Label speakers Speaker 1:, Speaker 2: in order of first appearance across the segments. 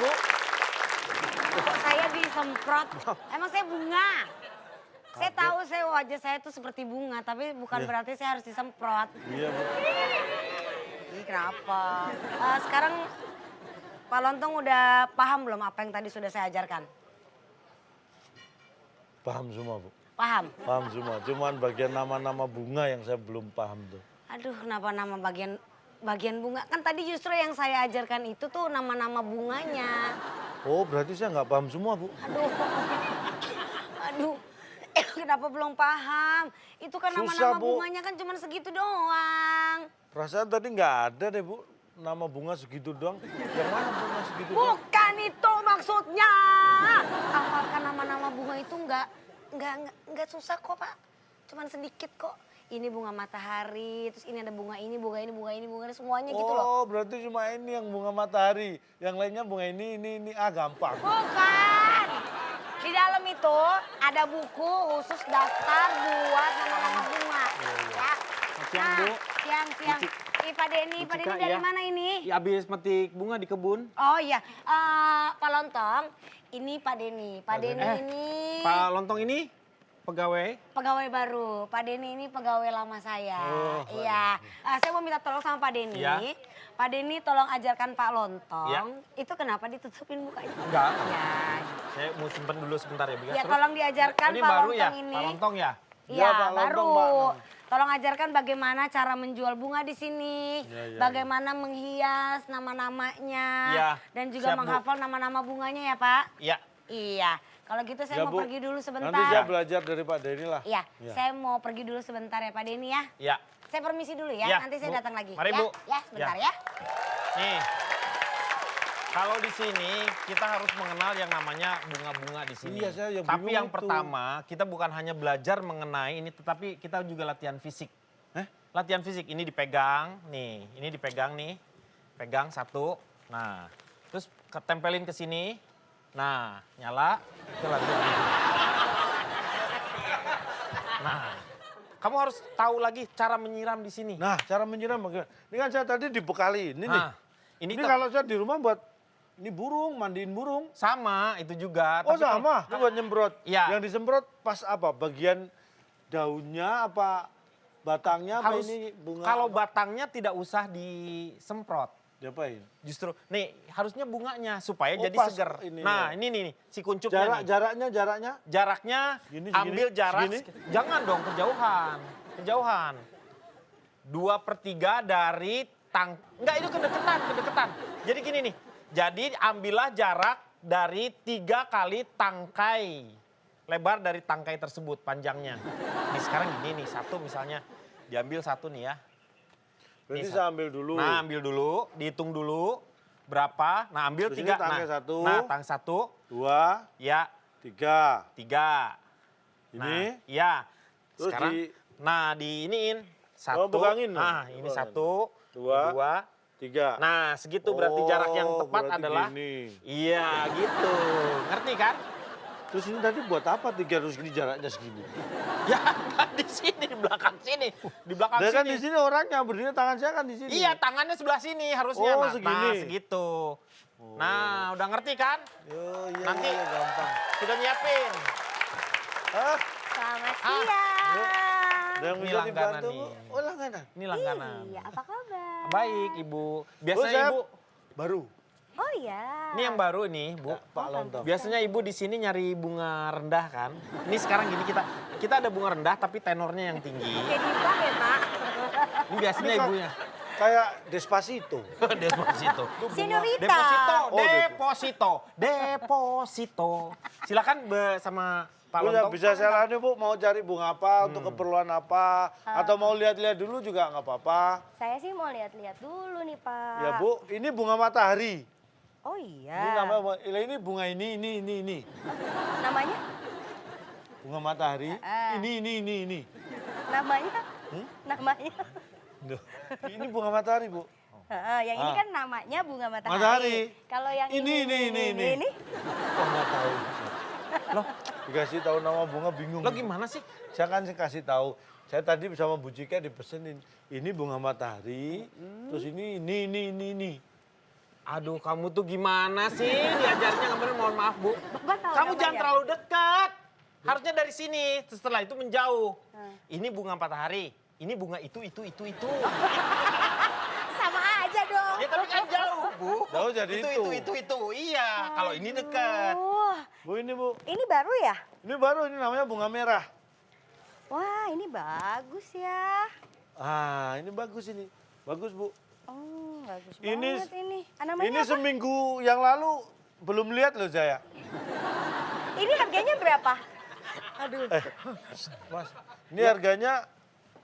Speaker 1: Bu?
Speaker 2: Kok saya disemprot? Emang saya bunga? Saya tahu saya wajah saya tuh seperti bunga, tapi bukan berarti saya harus disemprot.
Speaker 1: Iya, Bu.
Speaker 2: Ih, kenapa? Sekarang Pak Lontong udah paham belum apa yang tadi sudah saya ajarkan?
Speaker 1: Paham semua, Bu.
Speaker 2: Paham?
Speaker 1: Paham semua. Cuman bagian nama-nama bunga yang saya belum paham tuh.
Speaker 2: Aduh, kenapa nama bagian bunga? Kan tadi justru yang saya ajarkan itu tuh nama-nama bunganya.
Speaker 1: Oh, berarti saya nggak paham semua, Bu.
Speaker 2: Aduh, kenapa belum paham? Itu kan
Speaker 1: Susah,
Speaker 2: nama-nama
Speaker 1: Bu.
Speaker 2: bunganya kan cuma segitu doang.
Speaker 1: Perasaan tadi nggak ada deh, Bu. Nama bunga segitu doang. Yang mana bunga segitu doang?
Speaker 2: Bukan itu maksudnya. Hafalkan nama-nama bunga itu nggak susah kok, Pak. Cuman sedikit kok. Ini bunga matahari, terus ini ada bunga ini, bunga ini, bunga ini, bunga ini, semuanya gitu loh.
Speaker 1: Oh, berarti cuma ini yang bunga matahari. Yang lainnya bunga ini. Ah, gampang.
Speaker 2: Bukan. Di dalam itu ada buku khusus daftar buat nama-nama bunga. Ya.
Speaker 3: Siang, Bu.
Speaker 2: Siang. Ih, Pak Denny dari mana ini?
Speaker 3: Ya, habis metik bunga di kebun.
Speaker 2: Oh iya, Pak Lontong, ini Pak Denny. Pak Denny ini
Speaker 3: Pak Lontong ini pegawai.
Speaker 2: pegawai baru. Pak Denny ini pegawai lama saya. Iya. Saya mau minta tolong sama Pak Denny.
Speaker 3: Iya.
Speaker 2: Pak Denny tolong ajarkan Pak Lontong.
Speaker 3: Iya.
Speaker 2: Itu kenapa ditutupin mukanya?
Speaker 3: Enggak.
Speaker 2: Ya.
Speaker 3: Saya mau simpen dulu sebentar ya, Biga.
Speaker 2: Ya,
Speaker 3: Terus,
Speaker 2: tolong diajarkan
Speaker 3: ini
Speaker 2: Pak
Speaker 3: baru
Speaker 2: Lontong
Speaker 3: ya,
Speaker 2: ini.
Speaker 3: Pak Lontong ya?
Speaker 2: Iya,
Speaker 1: Ya, Pak Lontong,
Speaker 2: baru.
Speaker 1: Mbak.
Speaker 2: Tolong ajarkan bagaimana cara menjual bunga di sini,
Speaker 1: Ya.
Speaker 2: bagaimana menghias nama-namanya,
Speaker 3: Ya,
Speaker 2: dan juga
Speaker 3: siap, Bu.
Speaker 2: menghafal nama-nama bunganya ya Pak.
Speaker 3: Iya.
Speaker 2: Iya, kalau gitu saya
Speaker 1: Ya,
Speaker 2: mau
Speaker 1: Bu.
Speaker 2: pergi dulu sebentar.
Speaker 1: Nanti saya belajar dari Pak Denny lah.
Speaker 2: Iya,
Speaker 1: Ya.
Speaker 2: saya mau pergi dulu sebentar ya Pak Denny ya.
Speaker 3: Iya.
Speaker 2: Saya permisi dulu ya,
Speaker 3: Ya,
Speaker 2: nanti saya
Speaker 3: Bu.
Speaker 2: datang lagi.
Speaker 3: Mari,
Speaker 2: ya?
Speaker 3: Bu.
Speaker 2: Ya, sebentar
Speaker 3: Ya.
Speaker 2: ya.
Speaker 3: Nih. Kalau di sini kita harus mengenal yang namanya bunga-bunga di sini.
Speaker 1: Iya, saya yang
Speaker 3: Tapi
Speaker 1: bingung
Speaker 3: yang
Speaker 1: itu.
Speaker 3: pertama, kita bukan hanya belajar mengenai ini, tetapi kita juga latihan fisik. Latihan fisik, ini dipegang, nih, ini dipegang nih. Pegang satu, nah, terus ketempelin ke sini. Nah, nyala, itu lagi. Nah, kamu harus tahu lagi cara menyiram di sini.
Speaker 1: Nah, cara menyiram bagaimana? Ini kan saya tadi dibekali, ini nih.
Speaker 3: Nah, ini
Speaker 1: Ini kalau saya di rumah buat, ini burung, mandiin burung.
Speaker 3: sama, itu juga.
Speaker 1: Oh
Speaker 3: Tapi kalau-
Speaker 1: sama, itu buat nyemprot.
Speaker 3: Iya.
Speaker 1: Yang disemprot pas apa? Bagian daunnya apa batangnya apa
Speaker 3: harus
Speaker 1: ini bunga?
Speaker 3: kalau
Speaker 1: apa?
Speaker 3: batangnya tidak usah disemprot.
Speaker 1: Diapain?
Speaker 3: Justru nih harusnya bunganya supaya
Speaker 1: Oh,
Speaker 3: jadi
Speaker 1: pas
Speaker 3: seger.
Speaker 1: ini
Speaker 3: Nah,
Speaker 1: ya.
Speaker 3: ini nih si kuncupnya nih.
Speaker 1: Jaraknya?
Speaker 3: Jaraknya
Speaker 1: Segini,
Speaker 3: ambil jarak
Speaker 1: segini?
Speaker 3: jangan dong kejauhan. Kejauhan. 2/3 dari enggak itu kedeketan. Jadi gini nih. Jadi ambillah jarak dari 3 kali tangkai. Lebar dari tangkai tersebut panjangnya. Nih sekarang gini nih, satu misalnya diambil satu nih ya.
Speaker 1: Berarti
Speaker 3: Nih,
Speaker 1: saya ambil dulu.
Speaker 3: Nah, ambil dulu, dihitung dulu berapa. Nah, ambil
Speaker 1: Terus
Speaker 3: 3.
Speaker 1: ini tangkai satu.
Speaker 3: Nah, tang 1,
Speaker 1: 2,
Speaker 3: ya,
Speaker 1: 3.
Speaker 3: 3.
Speaker 1: Ini?
Speaker 3: Nah, ya.
Speaker 1: Terus
Speaker 3: Sekarang,
Speaker 1: di-
Speaker 3: iniin. 1.
Speaker 1: pegangin.
Speaker 3: Nah, ini
Speaker 1: Pegangin.
Speaker 3: 1,
Speaker 1: 2,
Speaker 3: 2.
Speaker 1: 3.
Speaker 3: Nah, segitu berarti jarak yang tepat
Speaker 1: berarti
Speaker 3: adalah.
Speaker 1: gini.
Speaker 3: Iya, gitu. Ngerti kan?
Speaker 1: Terus ini tadi buat apa 3 harus gini jaraknya segini?
Speaker 3: Ya, kan di sini, di belakang sini. Di belakang
Speaker 1: Nah, kan
Speaker 3: sini.
Speaker 1: di sini orangnya berdiri, tangan saya kan di sini.
Speaker 3: Iya, tangannya sebelah sini harusnya.
Speaker 1: Oh,
Speaker 3: Nah,
Speaker 1: segini.
Speaker 3: segitu. Nah, udah ngerti kan?
Speaker 1: Iya,
Speaker 3: Nanti-
Speaker 1: iya, gampang.
Speaker 3: Sudah nyiapin.
Speaker 1: Hah?
Speaker 2: Selamat
Speaker 3: Ah.
Speaker 2: siang.
Speaker 1: Ada yang
Speaker 3: Ini
Speaker 1: bisa
Speaker 3: langganan
Speaker 1: dibantu,
Speaker 3: nih.
Speaker 1: Bu? Oh, langganan.
Speaker 3: Ini langganan.
Speaker 2: Iya, apa kabar?
Speaker 3: Baik, Ibu. Biasanya
Speaker 1: saya-
Speaker 3: Ibu,
Speaker 1: Baru.
Speaker 2: Oh iya.
Speaker 3: ini yang baru nih, Bu.
Speaker 1: Pak Lontong.
Speaker 3: Biasanya Ibu di sini nyari bunga rendah kan? Ini sekarang gini kita ada bunga rendah tapi tenornya yang tinggi.
Speaker 2: Jadi bank ya, Pak?
Speaker 3: Ini biasanya
Speaker 1: Ini kok-
Speaker 3: ibunya.
Speaker 1: Kayak Despacito.
Speaker 3: Deposito.
Speaker 2: Senorita.
Speaker 3: Deposito. Silakan sama Pak
Speaker 1: Udah
Speaker 3: Lontong.
Speaker 1: bisa saya lalu, Bu, mau cari bunga apa, untuk keperluan apa, atau mau lihat-lihat dulu juga nggak apa-apa.
Speaker 4: Saya sih mau lihat-lihat dulu nih, Pak.
Speaker 1: Ya, Bu, ini bunga matahari.
Speaker 4: Oh
Speaker 1: Ini
Speaker 4: iya.
Speaker 1: namanya, ini bunga ini.
Speaker 4: Namanya?
Speaker 1: Bunga matahari.
Speaker 4: Ah.
Speaker 1: Ini.
Speaker 4: Namanya? Namanya?
Speaker 1: Duh, ini bunga matahari, Bu.
Speaker 4: Yang ini
Speaker 1: Ah.
Speaker 4: kan namanya bunga matahari.
Speaker 1: Matahari.
Speaker 4: Kalau yang
Speaker 1: Ini.
Speaker 4: ini.
Speaker 1: Kok nggak tahu? Loh, dikasih tahu nama bunga bingung.
Speaker 3: Lo gimana sih?
Speaker 1: Saya kan kasih tahu. Saya tadi bersama Bu Cika dipesenin. Ini bunga matahari, terus ini.
Speaker 3: Aduh, kamu tuh gimana sih diajarnya nggak bener, mohon maaf Bu.
Speaker 4: Bapak tahu
Speaker 3: Kamu jangan
Speaker 4: namanya?
Speaker 3: terlalu dekat. Harusnya dari sini, setelah itu menjauh. Ini bunga matahari, ini bunga itu.
Speaker 4: Sama aja dong.
Speaker 3: Ya tapi kan jauh, Bu.
Speaker 1: Jauh jadi
Speaker 3: itu. Iya, kalau ini dekat.
Speaker 1: Bu ini Bu,
Speaker 4: Ini baru ya?
Speaker 1: ini baru, ini namanya bunga merah.
Speaker 4: Wah, ini bagus ya.
Speaker 1: Ah, ini bagus ini. Bagus Bu.
Speaker 4: Oh, bagus
Speaker 1: Ini-
Speaker 4: banget ini. Namanya
Speaker 1: Ini
Speaker 4: apa?
Speaker 1: seminggu yang lalu belum lihat loh saya.
Speaker 4: Ini harganya berapa? Aduh.
Speaker 1: Mas, ini harganya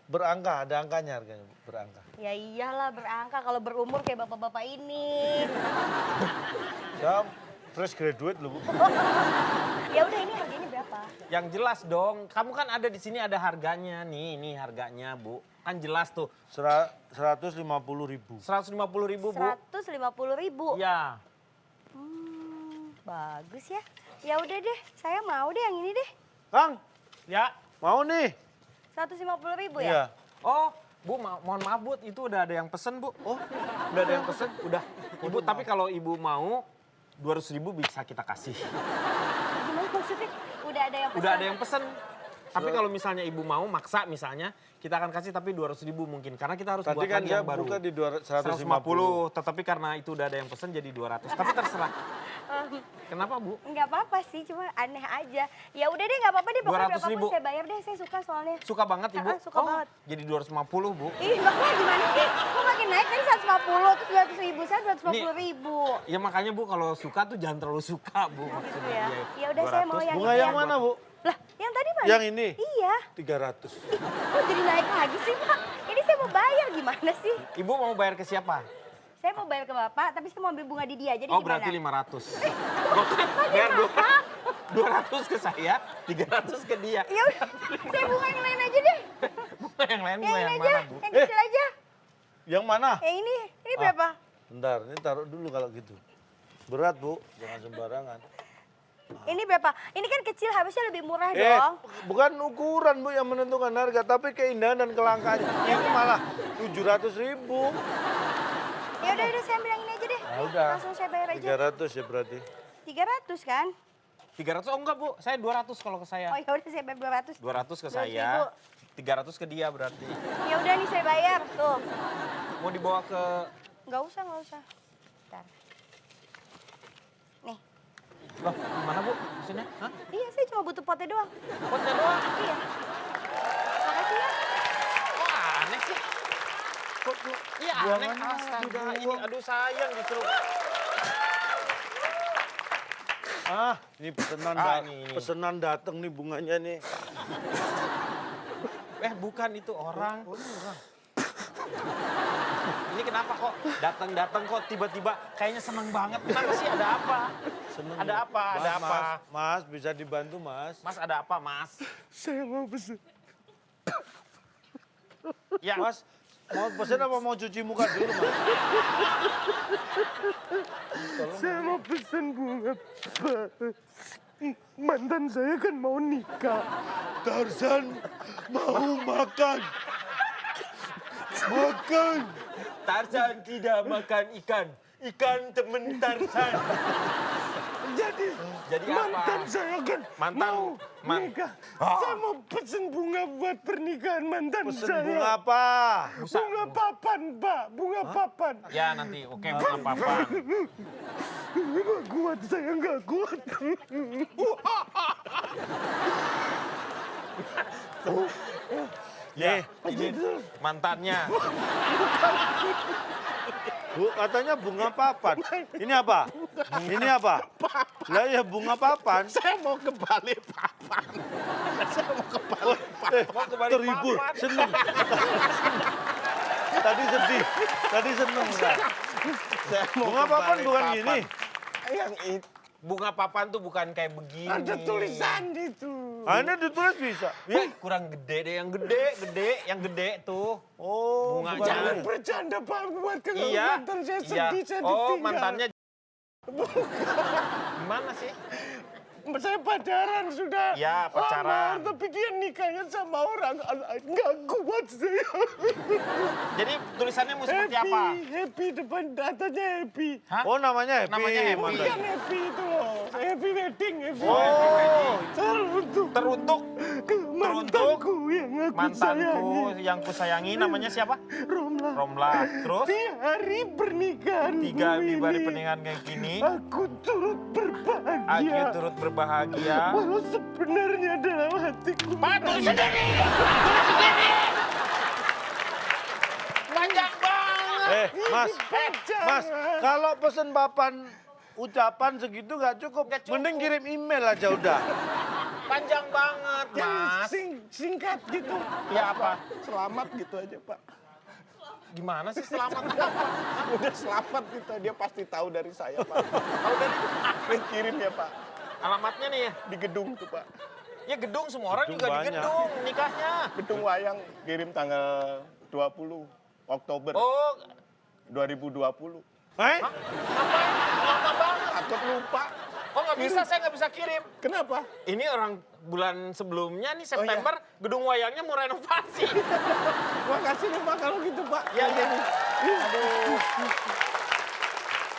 Speaker 1: berangka, ada angkanya harganya berangka.
Speaker 4: Ya iyalah berangka kalau berumur kayak bapak-bapak ini.
Speaker 1: Saya fresh graduate loh Bu.
Speaker 4: Ya udah ini harganya berapa?
Speaker 3: Yang jelas dong, kamu kan ada di sini ada harganya nih, ini harganya Bu. Kan jelas tuh,
Speaker 1: 150.000.
Speaker 3: 150.000 Bu.
Speaker 4: 150.000.
Speaker 3: Iya.
Speaker 4: Bagus ya. Ya udah deh, saya mau deh yang ini deh.
Speaker 1: Kang,
Speaker 3: Ya.
Speaker 1: mau nih?
Speaker 4: 150.000
Speaker 1: Iya.
Speaker 4: ya?
Speaker 3: Oh, Bu, mohon maaf Bu, itu udah ada yang pesen Bu. Oh, udah ada yang pesen, udah. Ibu, tapi kalau Ibu mau 200.000 bisa kita kasih.
Speaker 4: Gimana maksudnya? Udah ada yang
Speaker 3: Udah ada yang pesen. Tapi kalau misalnya Ibu mau maksa misalnya, kita akan kasih tapi 200.000 mungkin. Karena kita harus
Speaker 1: Tadi
Speaker 3: buat
Speaker 1: kan
Speaker 3: lagi
Speaker 1: dia
Speaker 3: yang baru.
Speaker 1: buka di
Speaker 3: 150,
Speaker 1: 150.
Speaker 3: tetapi karena itu udah ada yang pesen jadi 200. Tapi terserah. Kenapa Bu?
Speaker 4: Nggak apa-apa sih, cuma aneh aja. Ya udah deh, nggak apa-apa deh. Pokoknya
Speaker 3: 200.000.
Speaker 4: berapapun saya bayar deh, saya suka soalnya.
Speaker 3: Suka banget Ibu?
Speaker 4: Suka banget.
Speaker 3: Jadi 250 Bu.
Speaker 4: Ih, bapak gimana sih? Kok makin naik tadi 150, terus 200.000, saya 250.000.
Speaker 3: Ya makanya Bu kalau suka tuh jangan terlalu suka Bu.
Speaker 4: Gitu
Speaker 3: Maksudnya.
Speaker 4: ya.
Speaker 3: Iya.
Speaker 4: Ya udah saya mau
Speaker 3: 200.
Speaker 4: yang
Speaker 1: Bunga
Speaker 4: itu
Speaker 1: yang
Speaker 4: ya.
Speaker 1: mana Bu?
Speaker 4: Lah, yang tadi mana?
Speaker 1: Yang ini?
Speaker 4: Iya.
Speaker 1: 300.
Speaker 4: Kok jadi naik lagi sih, Pak? Ini saya mau bayar gimana sih?
Speaker 3: Ibu mau bayar ke siapa?
Speaker 4: Saya mau bayar ke Bapak, tapi saya mau ambil bunga di dia. Jadi
Speaker 3: Oh
Speaker 4: gimana?
Speaker 3: berarti 500. Bayar 200 ke saya, 300 ke dia.
Speaker 4: Ya udah, saya bunga yang lain aja deh.
Speaker 3: Bunga yang lain bunga
Speaker 4: Yang
Speaker 3: yang
Speaker 4: ini aja,
Speaker 3: mana Bu?
Speaker 4: yang kecil aja.
Speaker 1: Yang mana?
Speaker 4: Yang ini berapa?
Speaker 1: Bentar, ini taruh dulu kalau gitu. Berat Bu, jangan sembarangan.
Speaker 4: Ini berapa? Ini kan kecil, harusnya lebih murah
Speaker 1: Eh,
Speaker 4: dong.
Speaker 1: bukan ukuran Bu yang menentukan harga, tapi keindahan dan kelangkaan. Ini malah 700.000.
Speaker 4: Ya udah saya ambil yang ini aja deh.
Speaker 1: Nah, udah.
Speaker 4: Langsung saya bayar aja.
Speaker 1: 300 ya berarti.
Speaker 4: 300 kan?
Speaker 3: 300 oh enggak Bu, saya 200 kalau ke saya.
Speaker 4: Oh ya udah saya bayar 200.
Speaker 3: 200 ke
Speaker 4: 200.000.
Speaker 3: saya, 300 ke dia berarti.
Speaker 4: Ya udah nih saya bayar. Tuh.
Speaker 3: Mau dibawa ke
Speaker 4: Nggak usah. Bentar. Nih.
Speaker 3: loh, gimana Bu? Maksudnya? Hah?
Speaker 4: Iya, saya cuma butuh potnya doang.
Speaker 3: Potnya doang?
Speaker 4: Iya. Makasih ya.
Speaker 3: Wah, aneh sih. Kok iya aneh. Astaga, ini aduh sayang disuruh.
Speaker 1: Ah, ini pesanan
Speaker 3: ini.
Speaker 1: pesanan datang nih bunganya nih.
Speaker 3: Bukan itu orang. Ini kenapa kok datang kok tiba-tiba kayaknya seneng banget. Kenapa sih ada apa?
Speaker 1: Seneng
Speaker 3: Ada
Speaker 1: Bu.
Speaker 3: apa? Ada
Speaker 1: Mas,
Speaker 3: apa?
Speaker 1: Mas, bisa dibantu Mas?
Speaker 3: Mas ada apa Mas?
Speaker 1: Saya mau pesen.
Speaker 3: Ya
Speaker 1: Mas, mau pesen apa mau cuci muka dulu Mas?
Speaker 5: Saya mau pesen bunga, Pak. Mantan saya kan mau nikah.
Speaker 1: Tarzan mau makan. Makan.
Speaker 3: Tarzan tidak makan ikan. Ikan temen Tarzan. Jadi
Speaker 5: Mantan
Speaker 3: apa?
Speaker 5: saya kan mau nikah. Saya mau pesen bunga buat pernikahan mantan
Speaker 1: Pesen
Speaker 5: saya.
Speaker 1: bunga apa?
Speaker 5: Bunga papan, Pak. Bunga papan.
Speaker 3: Ya nanti oke nggak apa-apa.
Speaker 5: Nggak kuat, saya nggak kuat.
Speaker 3: Ya ini mantannya.
Speaker 1: Bu, katanya bunga papan. Ini apa? Ini apa? Lah ya bunga papan.
Speaker 5: Saya mau ke Balikpapan. Saya mau ke Balikpapan.
Speaker 3: Mau ke Balikpapan.
Speaker 1: Terhibur, seneng. Tadi sedih, tadi seneng kan?
Speaker 5: Saya mau
Speaker 1: Bunga
Speaker 5: ke
Speaker 1: papan bukan
Speaker 5: Balikpapan.
Speaker 1: gini.
Speaker 5: Yang itu
Speaker 3: Bunga papan tuh bukan kayak begini.
Speaker 5: ada tulisan itu.
Speaker 1: Ah, ini ditulis bisa.
Speaker 3: Ya, kurang gede deh, yang gede tuh.
Speaker 1: Oh,
Speaker 3: Bunga
Speaker 1: bukan
Speaker 5: Jangan
Speaker 1: ini.
Speaker 5: bercanda, Pak. Buat kalau
Speaker 3: Iya.
Speaker 5: mantan saya
Speaker 3: Iya.
Speaker 5: sedih, saya
Speaker 3: Oh,
Speaker 5: ditinggal.
Speaker 3: mantannya. Gimana sih?
Speaker 5: Saya pacaran sudah.
Speaker 3: Ya, pacaran.
Speaker 5: Lama, tapi dia nikahnya sama orang lain. Nggak kuat saya.
Speaker 3: Jadi tulisannya mau seperti apa?
Speaker 5: Happy, depan datanya happy.
Speaker 3: Hah?
Speaker 1: Oh namanya Happy.
Speaker 3: Namanya Happy.
Speaker 1: mantan.
Speaker 5: Bukan happy itu loh. Happy wedding, happy
Speaker 1: Oh.
Speaker 5: wedding. Teruntuk
Speaker 3: Teruntuk
Speaker 5: ke mantanku yang aku
Speaker 3: mantanku
Speaker 5: sayangi.
Speaker 3: yang kusayangi namanya siapa?
Speaker 5: Romla.
Speaker 3: Romla. Terus
Speaker 5: Di hari pernikahan
Speaker 3: 3 di hari pernikahan kayak gini,
Speaker 5: aku turut berbahagia.
Speaker 3: Agyu turut berbahagia.
Speaker 5: Walau sebenarnya dalam hatiku.
Speaker 3: Pak, tulisannya nih! Panjang banget!
Speaker 1: Mas, Mas, kalau pesen papan ucapan segitu nggak cukup.
Speaker 3: Nggak cukup.
Speaker 1: Mending kirim email aja udah.
Speaker 3: Panjang banget, Mas.
Speaker 5: Singkat gitu.
Speaker 3: Ya apa?
Speaker 5: Selamat gitu aja, Pak.
Speaker 3: Gimana sih selamat?
Speaker 5: Udah selamat gitu, dia pasti tahu dari saya, Pak. Tahu dari kirim ya, Pak.
Speaker 3: Alamatnya nih ya?
Speaker 5: Di gedung tuh, Pak.
Speaker 3: Ya gedung, semua orang
Speaker 1: Gedung
Speaker 3: juga di
Speaker 1: banyak.
Speaker 3: gedung nikahnya.
Speaker 5: Gedung Wayang kirim tanggal 20 Oktober
Speaker 3: Oh,
Speaker 5: 2020.
Speaker 1: Eh?
Speaker 3: lama banget.
Speaker 5: Takut lupa.
Speaker 3: Oh nggak bisa, saya nggak bisa kirim.
Speaker 5: Kenapa?
Speaker 3: Ini orang bulan sebelumnya nih
Speaker 5: Oh,
Speaker 3: September, gedung wayangnya mau renovasi.
Speaker 5: Makasih nih, Pak, kalau gitu, Pak.
Speaker 3: Ya, ya.
Speaker 5: Aduh.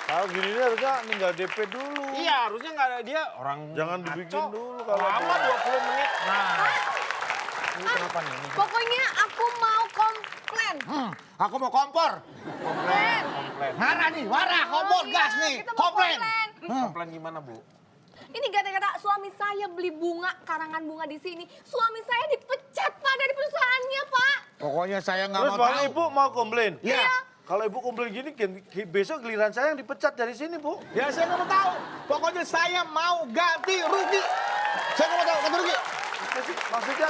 Speaker 1: Kalau gini nih harusnya tinggal DP dulu.
Speaker 3: Iya, harusnya nggak ada dia orang.
Speaker 1: Jangan dibikin
Speaker 3: ngaco.
Speaker 1: dulu kalau
Speaker 3: Lama
Speaker 1: dia.
Speaker 3: 20 menit. Nah, ini kenapa nih? Ini
Speaker 4: Pokoknya aku mau komplain.
Speaker 6: Aku mau kompor.
Speaker 3: komplain.
Speaker 6: Marah nih, marah, kompor,
Speaker 4: iya,
Speaker 6: gas nih,
Speaker 4: kita mau
Speaker 6: komplain.
Speaker 3: Komplain gimana, Bu?
Speaker 4: Ini gara-gara suami saya beli bunga, karangan bunga di sini. Suami saya dipecat, Pak, dari perusahaannya, Pak.
Speaker 6: Pokoknya saya nggak
Speaker 1: Terus
Speaker 6: mau
Speaker 1: baru
Speaker 6: tahu.
Speaker 1: ibu mau komplain?
Speaker 6: Iya.
Speaker 1: Kalau ibu komplain gini, besok giliran saya yang dipecat dari sini, Bu.
Speaker 6: Ya saya nggak mau tahu. Pokoknya saya mau ganti rugi. Saya nggak mau tahu ganti rugi.
Speaker 1: Maksudnya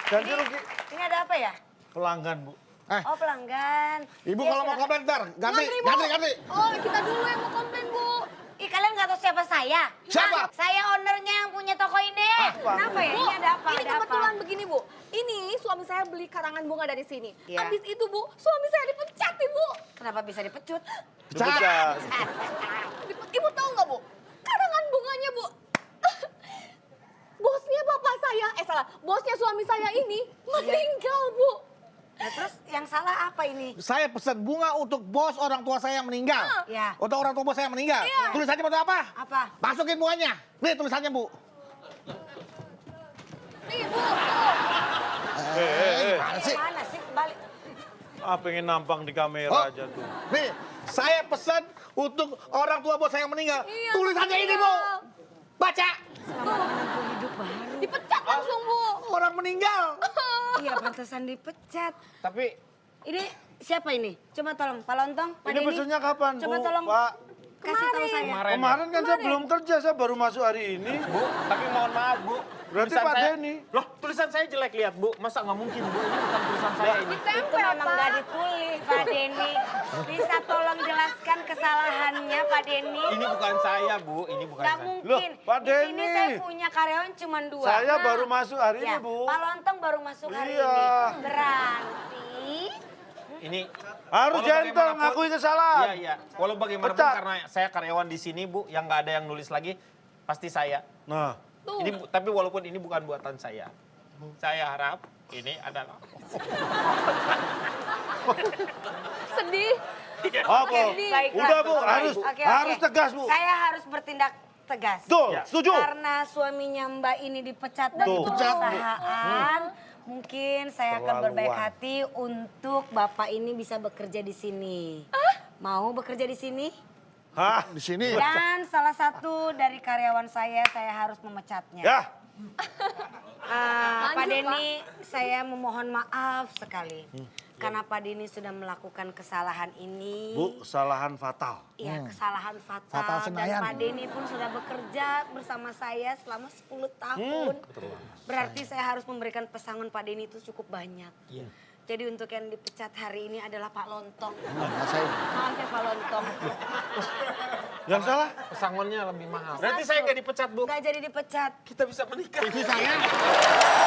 Speaker 1: ganti
Speaker 2: Ini,
Speaker 1: rugi
Speaker 2: ini ada apa ya?
Speaker 1: pelanggan, Bu.
Speaker 2: Oh pelanggan.
Speaker 6: Ibu
Speaker 2: Iya,
Speaker 6: kalau mau
Speaker 2: silakan.
Speaker 6: komplain ntar, ganti,
Speaker 4: Ngantri, Bu.
Speaker 6: ganti.
Speaker 4: Oh, kita dulu yang mau komplain, Bu.
Speaker 2: Ih kalian nggak tahu siapa saya?
Speaker 6: Siapa?
Speaker 2: Hah? Saya ownernya yang punya toko ini. Kenapa ya?
Speaker 4: Bu,
Speaker 2: Ini ada apa?
Speaker 4: ini
Speaker 2: Ada apa?
Speaker 4: kebetulan begini, Bu. Ini suami saya beli karangan bunga dari sini.
Speaker 2: Iya.
Speaker 4: Habis itu, Bu, suami saya dipecat, Ibu.
Speaker 2: Kenapa bisa dipecut?
Speaker 1: Dipecat.
Speaker 4: Ibu tahu nggak, Bu? Karangan bunganya, Bu. Bosnya bapak saya, bosnya suami saya ini meninggal, Bu.
Speaker 2: Nah, terus yang salah apa ini?
Speaker 6: Saya pesan bunga untuk bos orang tua saya yang meninggal.
Speaker 2: Iya.
Speaker 6: Untuk orang tua bos saya yang meninggal.
Speaker 4: Iya.
Speaker 6: Tulisannya buat apa?
Speaker 2: Apa?
Speaker 6: Masukin bunganya. Nih tulisannya, Bu.
Speaker 4: Nih, Bu, tuh.
Speaker 6: Gimana sih?
Speaker 2: Mana sih? Balik.
Speaker 1: Ah, pengen nampang di kamera
Speaker 6: Oh.
Speaker 1: aja tuh.
Speaker 6: Nih, saya pesan untuk orang tua bos saya yang meninggal.
Speaker 4: Iya,
Speaker 6: Tulisannya ini, Bu.
Speaker 4: meninggal.
Speaker 6: Baca.
Speaker 2: Selamat menempuh hidup baru.
Speaker 4: Dipecat langsung, Bu.
Speaker 6: Orang meninggal.
Speaker 2: Iya pantesan dipecat.
Speaker 3: Tapi
Speaker 2: Ini siapa ini? Coba tolong Pak Lontong, Pak
Speaker 1: Ini
Speaker 2: Denny.
Speaker 1: pesennya kapan,
Speaker 2: Coba
Speaker 1: Bu?
Speaker 2: tolong
Speaker 1: Pak?
Speaker 2: kasih tahu saya.
Speaker 3: kemarin.
Speaker 1: Kemarin kan saya belum kerja, saya baru masuk hari ini.
Speaker 3: Bu, tapi mohon maaf, Bu.
Speaker 1: Berarti
Speaker 3: Tulisan
Speaker 1: Pak
Speaker 3: saya-
Speaker 1: Denny.
Speaker 3: Loh, tulisan saya jelek lihat, Bu. Masa nggak mungkin, Bu? Ini bukan tulisan saya ini.
Speaker 2: Itu
Speaker 4: Tempel,
Speaker 2: memang
Speaker 4: Pak.
Speaker 2: nggak ditulis Pak Denny. Bisa tolong jelaskan kesalahannya Pak Denny?
Speaker 3: Ini bukan saya, Bu. Ini bukan
Speaker 2: Nggak
Speaker 3: saya.
Speaker 2: mungkin.
Speaker 1: Loh, Pak
Speaker 2: Di sini
Speaker 1: Denny.
Speaker 2: saya punya karyawan cuma 2.
Speaker 1: Saya baru masuk hari
Speaker 2: Ya,
Speaker 1: ini, Bu.
Speaker 2: Pak Lontong baru masuk hari
Speaker 1: Iya.
Speaker 2: ini. Berarti
Speaker 3: Ini
Speaker 1: Harus
Speaker 3: walau
Speaker 1: gentle,
Speaker 3: bagaimanapun-
Speaker 1: ngakui kesalahan.
Speaker 3: Iya, iya. Walau bagaimanapun
Speaker 1: Pecat.
Speaker 3: karena saya karyawan di sini, Bu, yang nggak ada yang nulis lagi, pasti saya.
Speaker 1: Nah,
Speaker 4: Tuh.
Speaker 3: Ini tapi walaupun ini bukan buatan saya. Saya harap ini adalah
Speaker 4: Sedih.
Speaker 1: apa?
Speaker 2: baiklah.
Speaker 1: Udah, Bu,
Speaker 2: Oke,
Speaker 1: harus
Speaker 2: oke.
Speaker 1: harus tegas, Bu.
Speaker 2: Saya harus bertindak tegas.
Speaker 1: Tuh,
Speaker 3: Ya.
Speaker 1: setuju.
Speaker 2: Karena suaminya Mbak ini dipecat dari
Speaker 1: Tuh.
Speaker 2: perusahaan, mungkin saya akan berbaik
Speaker 1: Keterlaluan.
Speaker 2: hati untuk Bapak ini bisa bekerja di sini. Mau bekerja di sini?
Speaker 1: Hah?
Speaker 6: Di sini.
Speaker 2: Dan salah satu dari karyawan saya harus memecatnya.
Speaker 1: Ya,
Speaker 2: Pak
Speaker 4: Lanjut,
Speaker 2: Denny, saya memohon maaf sekali. Karena Pak Denny sudah melakukan kesalahan ini.
Speaker 1: Bu, kesalahan fatal.
Speaker 2: Iya, kesalahan fatal.
Speaker 6: Fatal
Speaker 2: Dan
Speaker 6: Senayan.
Speaker 2: Pak Denny pun sudah bekerja bersama saya selama 10 tahun. Berarti saya harus memberikan pesangon Pak Denny itu cukup banyak. Jadi untuk yang dipecat hari ini adalah Pak Lontong. Maaf ya Pak Lontong.
Speaker 1: Yang salah?
Speaker 3: pesangonnya lebih mahal. Berarti saya nggak dipecat, Bu.
Speaker 2: Nggak jadi dipecat.
Speaker 3: Kita bisa menikah.
Speaker 6: Itu saya.